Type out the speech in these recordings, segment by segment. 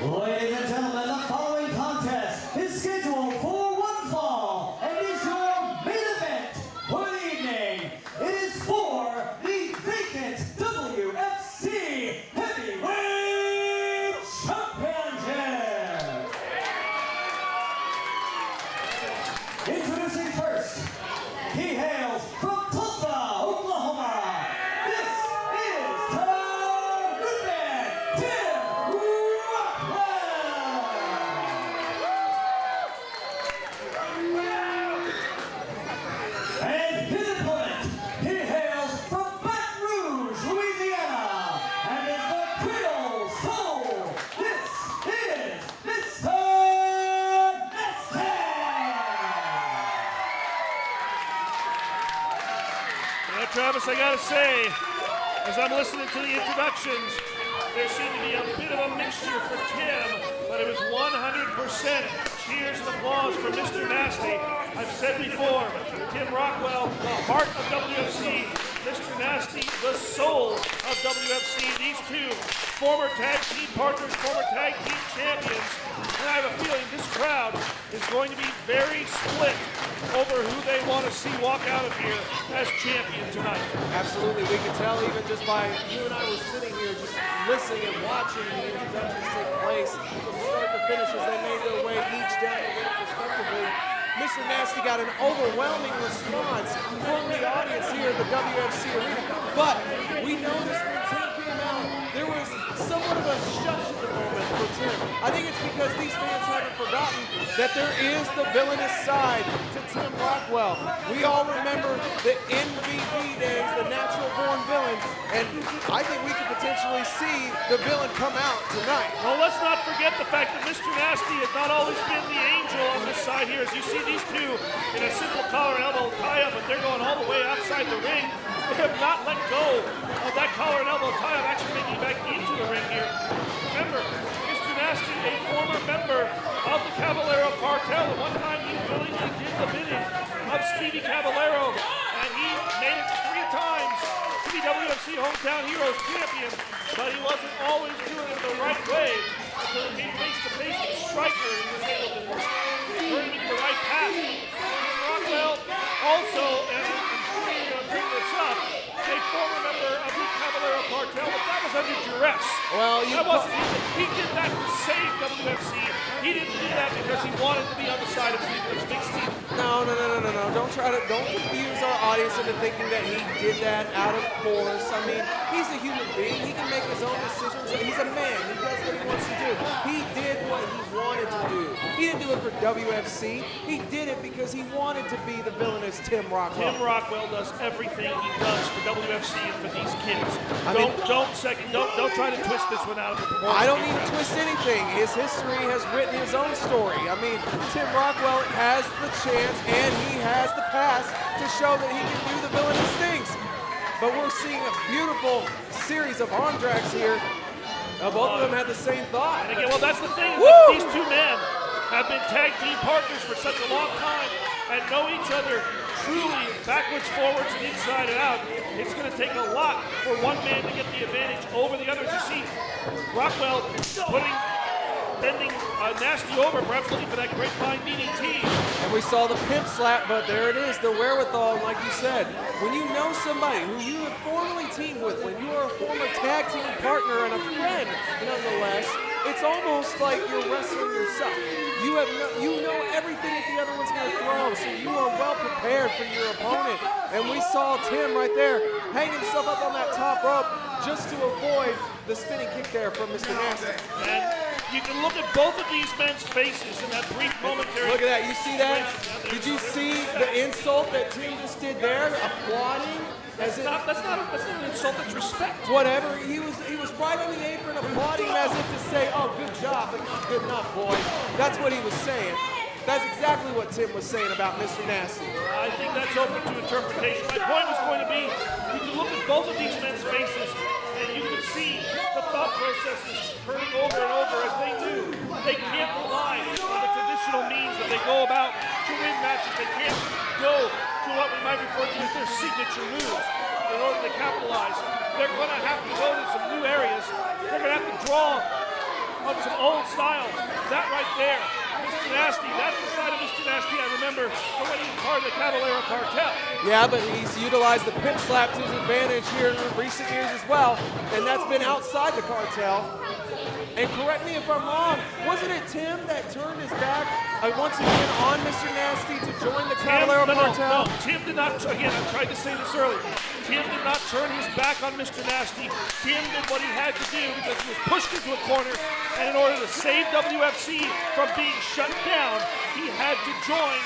Ladies and gentlemen, the following contest is scheduled for one fall and is your main event for the evening. It is for the vacant WFC Heavyweight Championship. Introducing first, he hails from Tulsa, Oklahoma. This is Tim and his opponent, he hails from Baton Rouge, Louisiana, and is the Creole Soul. This is Mr. Nasty. Now, Travis, I gotta say, as I'm listening to the introductions, there seemed to be a bit of a mixture for Tim, but it was 100% cheers and applause for Mr. Nasty. I've said before, Tim Rockwell, the heart of WFC, Mr. Nasty, the soul of WFC. These two former tag team partners, former tag team champions, and I have a feeling this crowd is going to be very split over who they want to see walk out of here as champion tonight. Absolutely, we can tell even just by you and I were sitting here just listening and watching the introductions take place from start to finish as they made their way each down the ring respectively. Mr. Nasty got an overwhelming response from the audience here at the WFC arena, but we noticed when Tim came out, there was somewhat of a shush at the moment for Tim. I think it's because these fans haven't forgotten that there is the villainous side to Tim Rockwell. We all remember the MVP days, the natural born villain, and I think we could potentially see the villain come out tonight. Well, let's not forget the fact that Mr. Nasty has not always been the angel on this side here. As you see these two in a simple collar and elbow tie-up, but they're going all the way outside the ring. They have not let go of that collar and elbow tie-up, actually making it back into the ring here. Remember, Mr. Nasty, a former member of the Caballero cartel. At one time, he willingly did the bidding of Stevie Caballero, and he made it 3 times to be WFC Hometown Heroes champion, but he wasn't always doing it the right way until he came face-to-face with Stryker and was able to turn him into the right path. Rockwell also, and I'm sure you're going to bring this up, a former member of the Caballero cartel, but that was under duress. Well, He did that to save WFC. He didn't do that because he wanted to be on the side of Big Steve. No. Don't confuse our audience into thinking that he did that out of force. I mean, he's a human being. He can make his own decisions. He's a man. He does what he wants to do. He did what he wanted to do. He didn't do it for WFC. He did it because he wanted to be the villainous Tim Rockwell. Tim Rockwell does everything he does for WFC and for these kids. Don't try to twist this one out of proportion. I don't need to twist anything. His history has written his own story. I mean, Tim Rockwell has the chance and he has the past to show that he can do the villainous things. But we're seeing a beautiful series of arm drags here. Both of them had the same thought. And again, well, that's the thing. That these two men have been tag team partners for such a long time and know each other truly backwards, forwards, and inside and out. It's going to take a lot for one man to get the advantage over the other. You see Rockwell bending Nasty over, perhaps looking for that grapevine DDT. And we saw the pimp slap, but there it is, the wherewithal, like you said. When you know somebody who you have formerly teamed with, when you are a former tag team partner and a friend, nonetheless, it's almost like you're wrestling yourself. You know everything that the other one's going to throw, so you are well prepared for your opponent. And we saw Tim right there hang himself up on that top rope just to avoid the spinning kick there from Mr. Nasty. And You can look at both of these men's faces in that brief momentary. Look at that. You see that? Did you see the insult that Tim just did there? Applauding? That's not an insult, that's respect. Whatever. He was right on the apron applauding as if to say, oh, good job, but not good enough, boy. That's what he was saying. That's exactly what Tim was saying about Mr. Nasty. I think that's open to interpretation. My point was going to be, you can look at both of these men's faces, and you can see the thought processes turning over and over as they do. They can't rely on the traditional means that they go about to win matches. They can't go to what we might refer to as their signature moves in order to capitalize. They're going to have to go to some new areas. They're going to have to draw on some old style. That right there, Mr. Nasty, that's the side of Mr. Nasty I remember from when he was part of the Caballero cartel. Yeah, but he's utilized the pin slap to his advantage here in recent years as well, and that's been outside the cartel. And correct me if I'm wrong, wasn't it Tim that turned his back once again on Mr. Nasty to join the Caballero cartel? No, Tim did not, again, I tried to say this earlier. Tim did not turn his back on Mr. Nasty. Tim did what he had to do because he was pushed into a corner, and in order to save WFC from being shut down, he had to join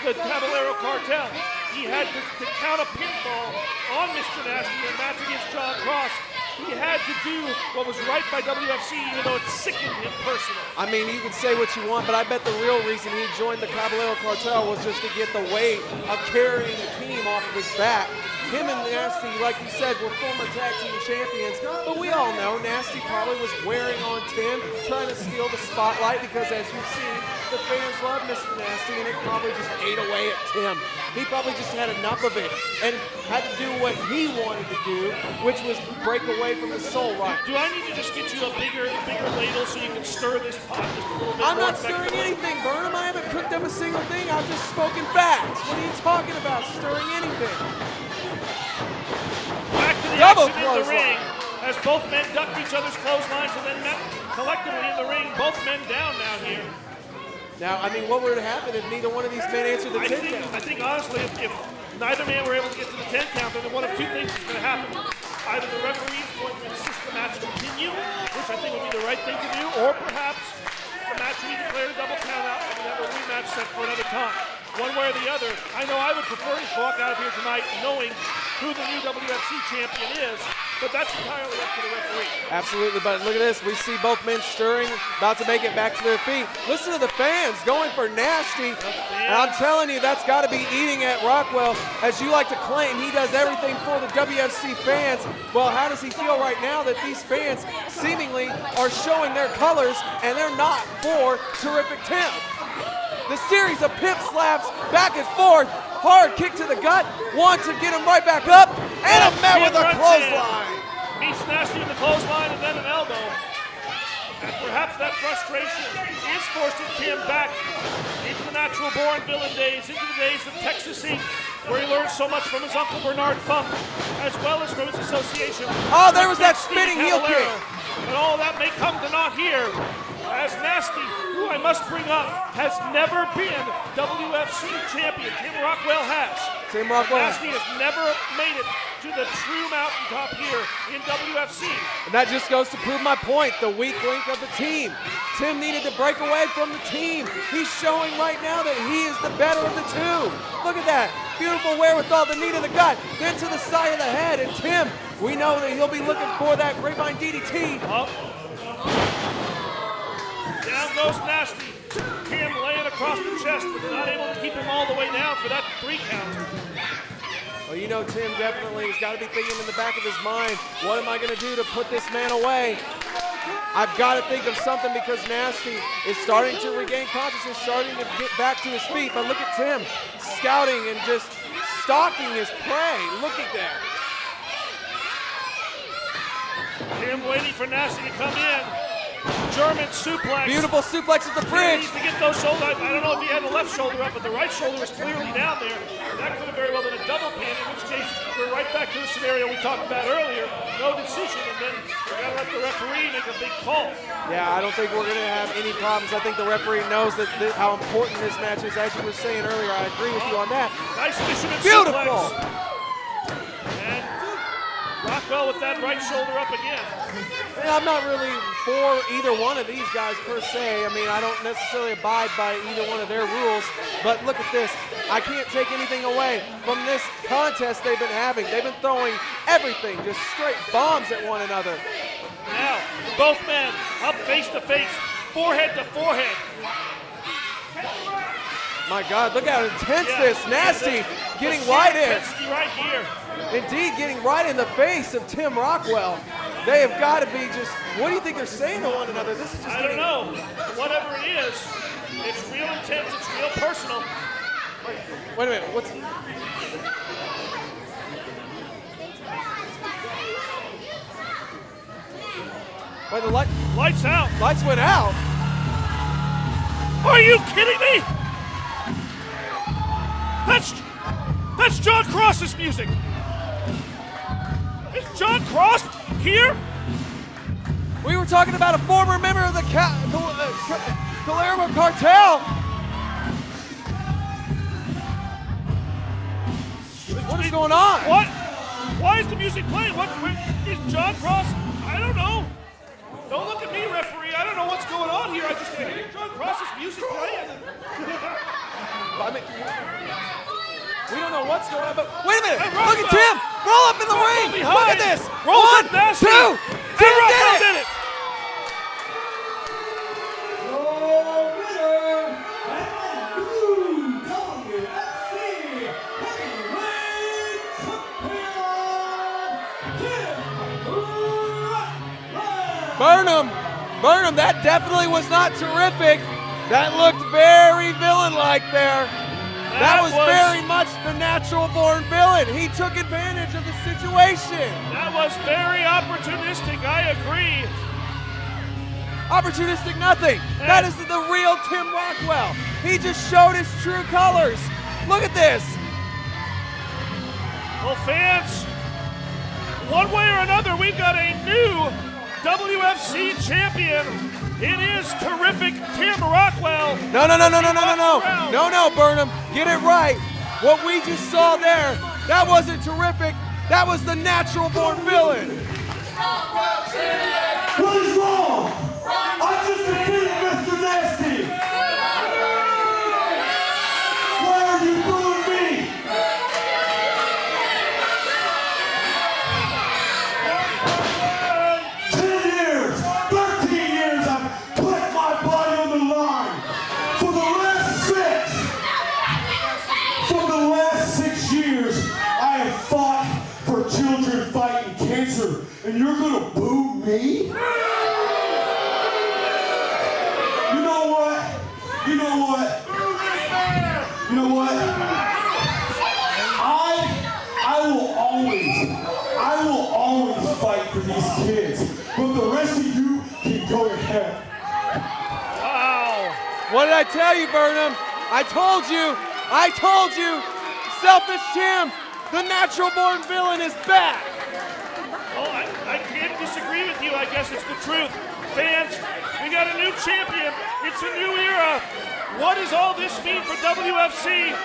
the Caballero cartel. He had to count a pinfall on Mr. Nasty in a match against John Cross. He had to do what was right by WFC, even though it sickened him personally. I mean, you can say what you want, but I bet the real reason he joined the Caballero cartel was just to get the weight of carrying the team off of his back. Him and Nasty, like you said, were former tag team champions, but we all know Nasty probably was wearing on Tim, trying to steal the spotlight because, as you see, the fans love Mr. Nasty, and it probably just ate away at Tim. He probably just had enough of it and had to do what he wanted to do, which was break away from the soul right. Do I need to just get you a bigger ladle so you can stir this pot just a little bit I'm more not stirring anything, Burnham. I haven't cooked up a single thing. I've just spoken facts. What are you talking about, stirring anything? Back to the Double action in the ring as both men ducked each other's clotheslines and then met collectively in the ring. Both men down now here. Now, I mean, what would happen if neither one of these men answered the 10 count? I think honestly, if neither man were able to get to the 10 count, then one of two things is going to happen. Either the referee is going to insist the match continue, which I think would be the right thing to do, or perhaps the match will be declared a double count out and we have a rematch set for another time. One way or the other, I know I would prefer to walk out of here tonight knowing who the new WFC champion is, but that's entirely up to the referee. Absolutely, but look at this. We see both men stirring, about to make it back to their feet. Listen to the fans going for Nasty. And I'm telling you, that's got to be eating at Rockwell. As you like to claim, he does everything for the WFC fans. Well, how does he feel right now that these fans seemingly are showing their colors and they're not for Terrific Tim? The series of pimp slaps back and forth. Hard kick to the gut. One to get him right back up. And a met with a clothesline. Meets Nasty with the clothesline and then an elbow. And perhaps that frustration is forcing Tim back into the natural born villain days, into the days of Texas Inc., where he learned so much from his uncle Bernard Funk, as well as from his association. Oh, there was that spinning heel kick. But all that may come to naught here, as Nasty, who I must bring up, has never been WFC champion. Tim Rockwell has. Tim Rockwell. Nasty has never made it to the true mountaintop here in WFC. And that just goes to prove my point, the weak link of the team. Tim needed to break away from the team. He's showing right now that he is the better of the two. Look at that. Beautiful wherewithal, the knee to the gut, then to the side of the head. And Tim, we know that he'll be looking for that grapevine DDT. Up. Down goes Nasty. Tim laying across the chest, but not able to keep him all the way down for that 3 count. Well, you know Tim definitely has got to be thinking in the back of his mind, what am I going to do to put this man away? I've got to think of something because Nasty is starting to regain consciousness, starting to get back to his feet. But look at Tim scouting and just stalking his prey. Look at that. Tim waiting for Nasty to come in. German suplex. Beautiful suplex at the bridge. He needs to get those shoulders. I don't know if he had the left shoulder up, but the right shoulder was clearly down there. That could have very well been a double pin, in which case we're right back to the scenario we talked about earlier. No decision, and then we're going to let the referee make a big call. Yeah, I don't think we're going to have any problems. I think the referee knows that how important this match is. As you were saying earlier, I agree with you on that. Nice fisherman Beautiful. suplex. And Rockwell with that right shoulder up again. And I'm not really for either one of these guys per se. I mean, I don't necessarily abide by either one of their rules, but look at this. I can't take anything away from this contest they've been having. They've been throwing everything, just straight bombs at one another. Now, both men up face to face, forehead to forehead. My God, look how intense this. Nasty getting right in. Intensity right here. Indeed, getting right in the face of Tim Rockwell. They have got to be just, what do you think they're saying to one another? This is just I don't know. Whatever it is, it's real intense, it's real personal. Wait a minute, what's... Wait, the Lights out. lights went out. Are you kidding me? That's John Cross's music. Is John Cross here? We were talking about a former member of the Palermo cartel. What is going on? What? Why is the music playing? Is John Cross? I don't know. Don't look at me, referee. I don't know what's going on here. I just hear John Cross's music playing. I mean, we don't know what's going on, but wait a minute! Hey, Look at Tim! Roll up in the ring! Look at this! Rolls One, up nasty. two! Tim Rockwell did did it! it! Your winner and the new WFC heavyweight champion, Tim Rockwell. Burnham, that definitely was not terrific. That looked very villain-like there. That was very much the natural-born villain. He took advantage of the situation. That was very opportunistic, I agree. Opportunistic nothing. That is the real Tim Rockwell. He just showed his true colors. Look at this. Well, fans, one way or another, we've got a new WFC champion. It is terrific Tim Rockwell. No, Burnham. Get it right. What we just saw there, that wasn't terrific. That was the natural-born villain. What is wrong? I just defeated Mr. Nasty. Why are you booing me? And you're gonna boo me? You know what? You know what? You know what? I will always fight for these kids. But the rest of you can go to hell. Wow. What did I tell you, Burnham? I told you. Selfish Tim, the natural-born villain is back. Well, I can't disagree with you. I guess it's the truth. Fans, we got a new champion. It's a new era. What does all this mean for WFC?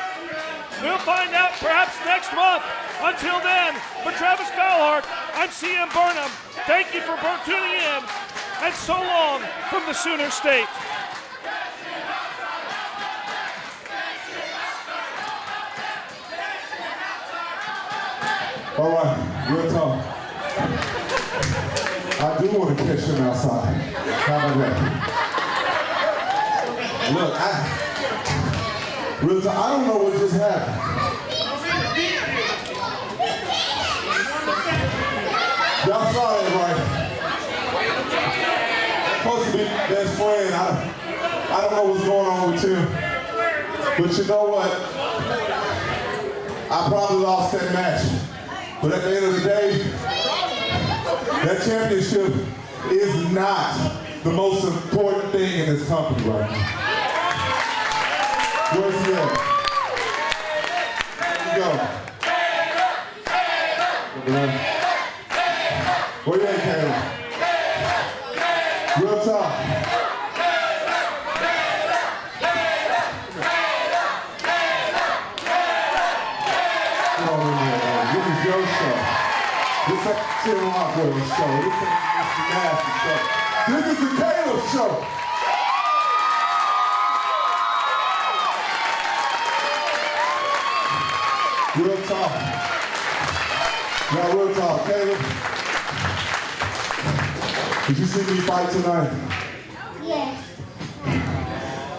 We'll find out perhaps next month. Until then, for Travis Fowlhart, I'm CM Burnham. Thank you for tuning in, and so long from the Sooner State. All right, real talk. I do want to catch him outside. How about that? Look, real talk, I don't know what just happened. Y'all saw it, right? Supposed to be best friend. I don't know what's going on with Tim. But you know what? I probably lost that match. But at the end of the day, that championship is not the most important thing in this company right now. Where's he at? There you go. Where you at, Caleb? Real talk. Come on in here, man. This is your show. This ain't Tim Rockwell's show. This ain't Mr. Nasty show. This is the Caleb show. Real talk. Now, real talk. Caleb, did you see me fight tonight? Yes.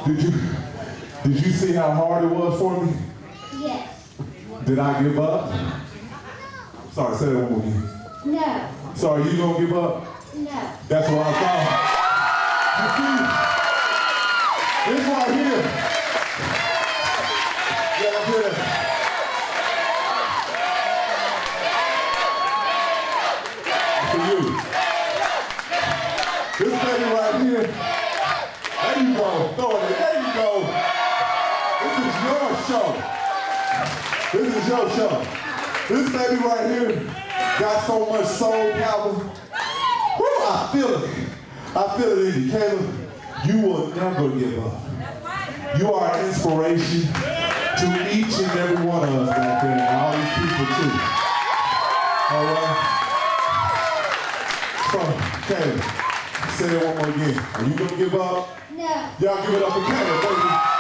Did you see how hard it was for me? Yes. Did I give up? Sorry, say that one more again. No. Sorry, you gonna give up? No. That's what I thought. You see, this right here. Yeah, here. For you. This baby right here. There you go. Throw it in. There you go. This is your show. This is your show. This baby right here got so much soul power. Woo, I feel it. I feel it in you. Caleb, you will never give up. You are an inspiration to each and every one of us back there, and all these people too. All right? So, Caleb, say it one more again. Are you gonna give up? No. Y'all give it up for Caleb, baby.